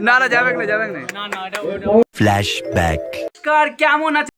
না না যাবে না ফ্ল্যাশব্যাক। নমস্কার, কেমন আছে?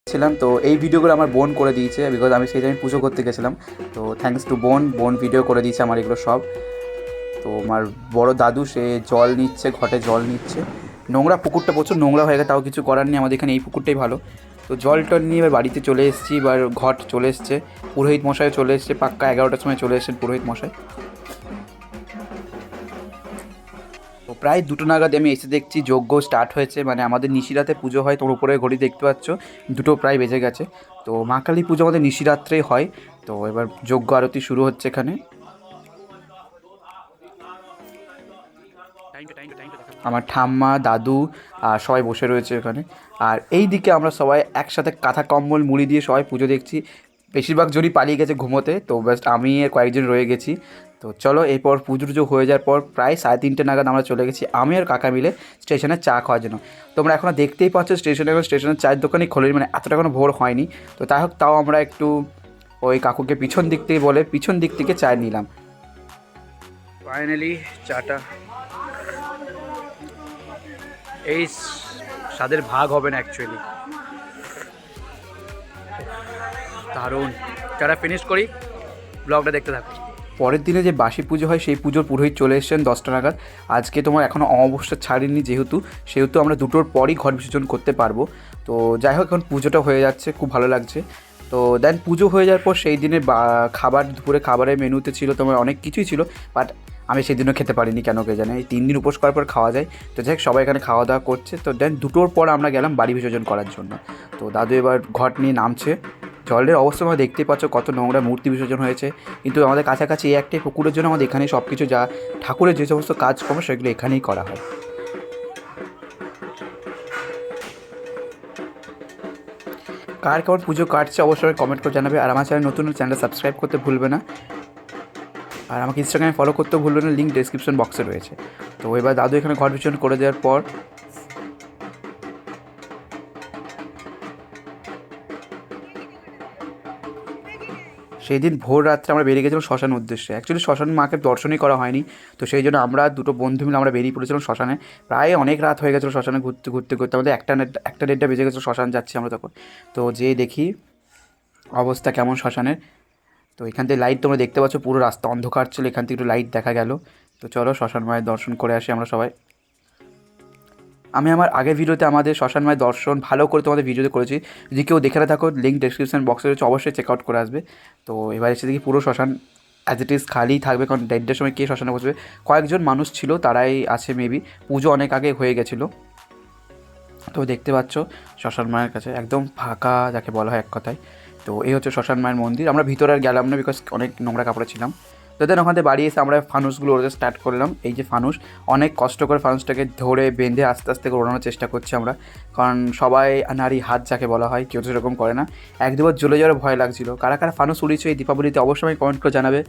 ছিলাম তো এই ভিডিওগুলো আমার বোন করে দিয়েছে, বিকজ আমি সেই টাইম পুজো করতে গেছিলাম। তো থ্যাঙ্কস টু বোন ভিডিও করে দিয়েছে আমার এগুলো সব। তো আমার বড় দাদু সে জল নিচ্ছে, ঘটে জল নিচ্ছে। নোংরা পুকুরটা প্রচুর নোংরা হয়ে গেছে, তাও কিছু করার নেই, আমাদের এখানে এই পুকুরটাই ভালো। তো জল টল নিয়ে এবার বাড়িতে চলে এসেছি, এবার ঘট চলে এসছে, পুরোহিত মশাই চলে এসছে, পাক্কা 11টার সময় চলে এসেছেন পুরোহিত মশাই। তো প্রায় 2টো নাগাদ আমি এসে দেখছি যজ্ঞ স্টার্ট হয়েছে, মানে আমাদের নিশিরাতে পুজো হয়, তোর উপরে ঘড়ি দেখতে পাচ্ছ 2টো প্রায় বেজে গেছে। তো মা কালী পুজো আমাদের নিশিরাত্রেই হয়। তো এবার যজ্ঞ আরতি শুরু হচ্ছে এখানে। আমার ঠাম্মা দাদু সবাই বসে রয়েছে এখানে। আর এই দিকে আমরা সবাই একসাথে কাঁথা কম্বল মুড়ি দিয়ে সবাই পুজো দেখছি। বেশিরভাগ জনই পালিয়ে গেছে ঘুমোতে, তো ব্যাস আমি আর কয়েকজন রয়ে গেছি। তো চলো এরপর পুজো টুজো হয়ে যাওয়ার পর প্রায় 3:30 নাগাদ আমরা চলে গেছি আমি আর কাকা মিলে স্টেশনে চা খাওয়ার জন্য। তোমরা এখনও দেখতেই পাচ্ছ স্টেশনের চায়ের দোকানই খোলেনি, মানে এতটা কোনো ভোর হয়নি। তো তাই হোক, তাও আমরা একটু ওই কাকুকে পিছন দিক থেকে বলে পিছন দিক থেকে চা নিলাম। ফাইনালি চাটা এই স্বাদের ভাগ হবে না অ্যাকচুয়ালি, দারুণ। চাটা ফিনিশ করি, ব্লগটা দেখতে থাকো। পরের দিনে যে বাসি পুজো হয় সেই পুজোর পুরোহিত চলে এসেছেন 10টা নাগাদ। আজকে তোমার এখনও অমাবস্যা ছাড়েনি, সেহেতু আমরা 2টোর পরই ঘট বিসর্জন করতে পারবো। তো যাই হোক, এখন পুজোটা হয়ে যাচ্ছে, খুব ভালো লাগছে। তো দেন পুজো হয়ে যাওয়ার পর সেই দিনের খাবার, দুপুরে খাবারের মেনুতে ছিল তোমার অনেক কিছুই ছিল, বাট আমি সেদিনও খেতে পারিনি, কেন কে জানে। এই 3 দিন উপোস করার পর খাওয়া যায়। তো যাই হোক, সবাই এখানে খাওয়া দাওয়া করছে। তো দেন 2টোর পর আমরা গেলাম বাড়ি বিসর্জন করার জন্য। তো দাদু এবার ঘট নিয়ে নামছে। জলের অবস্থা আমরা দেখতেই পাচ্ছ, কত নোংরা মূর্তি বিসর্জন হয়েছে। কিন্তু আমাদের কাছাকাছি এই একটাই পুকুরের জন্য আমাদের এখানেই সব কিছু, যা ঠাকুরের যে সমস্ত কাজকর্ম সেগুলো এখানেই করা হয়। কার কেমন পুজো কাটছে অবশ্যই কমেন্ট করে জানাবে। আর আমার চ্যানেল নতুন চ্যানেলটা সাবস্ক্রাইব করতে ভুলবে না। আর আমাকে ইনস্টাগ্রামে ফলো করতেও ভুলবে না, লিঙ্ক ডেসক্রিপশন বক্সে রয়েছে। তো এবার দাদু এখানে ঘট বিসর্জন করে দেওয়ার পর সেই দিন ভোর রাত্রে আমরা বেরিয়ে গেছিলাম শ্মশান উদ্দেশ্যে। অ্যাকচুয়ালি শ্মশান মাকে দর্শনই করা হয়নি, তো সেই জন্য আমরা 2টো বন্ধু মিলে আমরা বেরিয়ে পড়েছিলাম শ্মশানে। প্রায় অনেক রাত হয়ে গেছিলো শ্মশানে ঘুরতে ঘুরতে ঘুরতে, আমাদের 1টা 1:30 বেজে গেছিলো শ্মশান যাচ্ছি আমরা তখন। তো যেয়ে দেখি অবস্থা কেমন শ্মশানের। তো এখান থেকে লাইট তোমরা দেখতে পাচ্ছ, পুরো রাস্তা অন্ধকার ছিল, এখান থেকে একটু লাইট দেখা গেল। তো চলো শ্মশান মায়ের দর্শন করে আসি আমরা সবাই। আমি আমার আগের ভিডিওতে আমাদের শ্মশান মায়ের দর্শন ভালো করে তোমাদের ভিডিওতে করেছি, যদি কেউ দেখে না থাকো লিঙ্ক ডেসক্রিপশন বক্সে রয়েছে, অবশ্যই চেক আউট করে আসবে। তো এবার এসে দেখি পুরো শ্মশান অ্যাজ ইট ইজ খালি থাকবে, কারণ দেড়টার সময় কে শ্মশানে বসবে, কয়েকজন মানুষ ছিল তারাই আছে মেবি, পুজো অনেক আগে হয়ে গেছিলো। তো দেখতে পাচ্ছ শ্মশান মায়ের কাছে একদম ফাঁকা যাকে বলা হয় এক কথায়। তো এই হচ্ছে শ্মশান মায়ের মন্দির। আমরা ভিতরে আর গেলাম না, বিকজ অনেক নোংরা কাপড়ে ছিলাম। তো দেন ওখান থেকে বাড়ি এসে আমরা ফানুসগুলো ওড়াতে স্টার্ট করলাম। এই যে ফানুস, অনেক কষ্ট করে ফানুসটাকে ধরে বেঁধে আস্তে আস্তে করে ওড়ানোর চেষ্টা করছি আমরা, কারণ সবাই নারী হাত যাকে বলা হয়, কেউ তো সেরকম করে না। এক দুবার জ্বলে যাওয়ার ভয় লাগছিল। কারা কারা ফানুস উড়িয়েছে এই দীপাবলিতে অবশ্যই কমেন্ট করে জানাবে।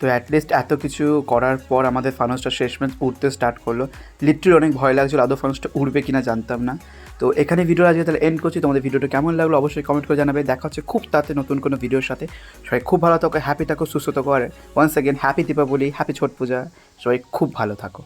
তো অ্যাটলিস্ট এত কিছু করার পর আমাদের ফানুসটা শেষমেশ উঠতে স্টার্ট করলো। লিটারালি অনেক ভয় লাগছিল, আদৌ ফানুসটা উঠবে কিনা জানতাম না। তো এখানে ভিডিও আজকে তাহলে এন্ড করছি। তোমাদের ভিডিওটা কেমন লাগলো অবশ্যই কমেন্ট করে জানাবে। দেখা হচ্ছে খুব তাড়াতাড়ি নতুন কোনো ভিডিওর সাথে। সবাই খুব ভালো থাকো, হ্যাপি থাকো, সুস্থ থাকো, আর once again happy Deepavali, happy Chhath Puja. সবাই খুব ভালো থাকো।